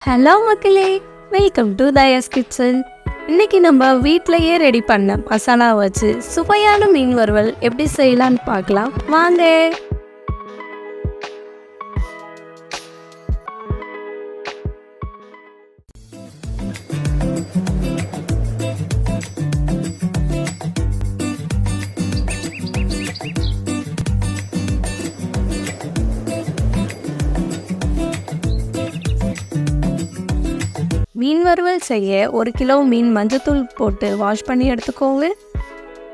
Hello மக்களே, welcome to Daya's kitchen. இன்னைக்கு நம்ம வீட்டிலையே ரெடி பண்ண மசாலா வச்சு சுவையான மீன் வறுவல் எப்படி செய்யலான்னு பார்க்கலாம் வாங்க. மீன் வறுவல் செய்ய 1 கிலோ மீன் மஞ்சத்தூள் போட்டு வாஷ் பண்ணி எடுத்துக்கோங்க.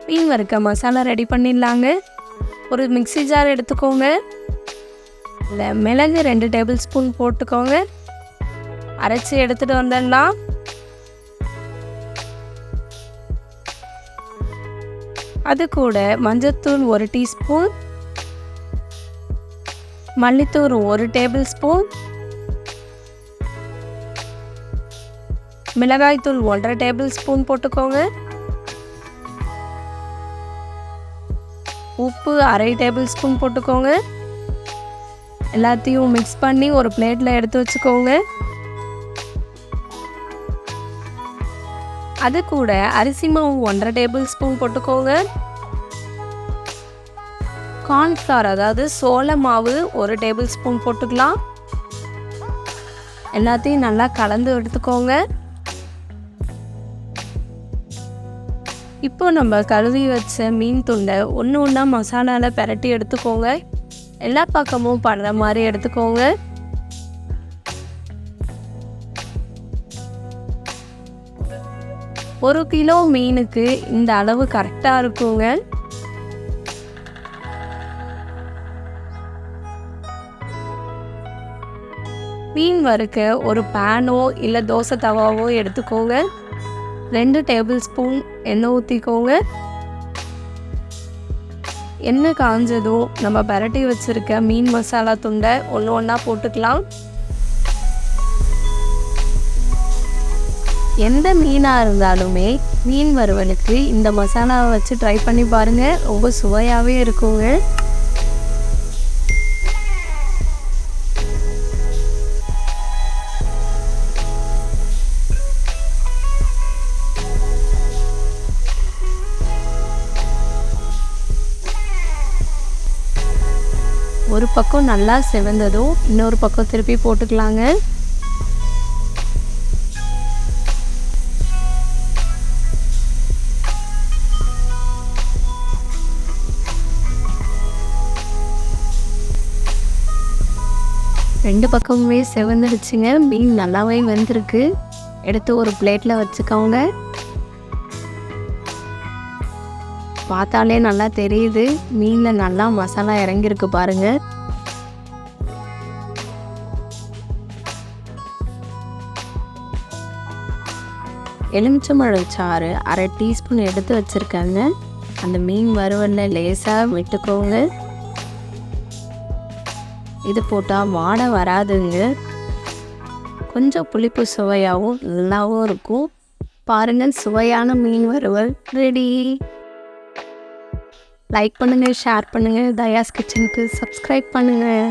மீன் வறுக்க மசாலா ரெடி பண்ணிடலாங்க. ஒரு மிக்ஸி ஜார் எடுத்துக்கோங்க. இல்லை மிளகு 2 டேபிள் ஸ்பூன் போட்டுக்கோங்க. அரைச்சி எடுத்துகிட்டு வந்துடலாம். அது கூட மஞ்சத்தூள் 1 டீஸ்பூன், மல்லித்தூள் 1 டேபிள் ஸ்பூன், மிளகாய்த்தூள் 1.5 டேபிள் ஸ்பூன் போட்டுக்கோங்க. உப்பு 1/2 டேபிள் ஸ்பூன் போட்டுக்கோங்க. எல்லாத்தையும் மிக்ஸ் பண்ணி ஒரு பிளேட்டில் எடுத்து வச்சுக்கோங்க. அது கூட அரிசி மாவு 1.5 டேபிள் ஸ்பூன் போட்டுக்கோங்க. கார்ன்ஃப்ளவர் அதாவது சோள மாவு 1 டேபிள் ஸ்பூன் போட்டுக்கலாம். எல்லாத்தையும் நல்லா கலந்து எடுத்துக்கோங்க. இப்போ நம்ம கழுவி வச்ச மீன் துண்டை ஒன்று ஒன்றா மசாலாவில் பிரட்டி எடுத்துக்கோங்க. எல்லா பக்கமும் படுற மாதிரி எடுத்துக்கோங்க. ஒரு கிலோ மீனுக்கு இந்த அளவு கரெக்டாக இருக்குங்க. மீன் வறுக்க ஒரு பேனோ இல்லை தோசை தவாவோ எடுத்துக்கோங்க. 2 டேபிள் ஸ்பூன் எண்ணெய் ஊற்றிக்கோங்க. எண்ணெய் காஞ்சதும் நம்ம பரட்டி வச்சுருக்க மீன் மசாலா துண்டை ஒன்று ஒன்றா போட்டுக்கலாம். எந்த மீனாக இருந்தாலுமே மீன் வறுவலுக்கு இந்த மசாலாவை வச்சு ட்ரை பண்ணி பாருங்கள். ரொம்ப சுவையாகவே இருக்குங்க. ஒரு பக்கம் நல்லா செவந்ததும் இன்னொரு பக்கம் திருப்பி போட்டுக்கலாங்க. ரெண்டு பக்கமுமே செவந்துடுச்சுங்க. மீன் நல்லாவே வெந்திருக்கு. எடுத்து ஒரு பிளேட்டில் வச்சுக்கோங்க. பார்த்தாலே நல்லா தெரியுது, மீனில் நல்லா மசாலா இறங்கியிருக்கு பாருங்க. எலுமிச்சம்பழ சாறு 1/2 டீஸ்பூன் எடுத்து வச்சுருக்காங்க. அந்த மீன் வறுவலில் லேசாக விட்டுக்கோங்க. இது போட்டால் வாடை வராதுங்க. கொஞ்சம் புளிப்பு சுவையாகவும் நல்லாவும் இருக்கும். பாருங்கள், சுவையான மீன் வறுவல் ரெடி. லைக் பண்ணுங்கள், ஷேர் பண்ணுங்கள். தயாஸ் கிச்சனுக்கு சப்ஸ்கிரைப் பண்ணுங்கள்.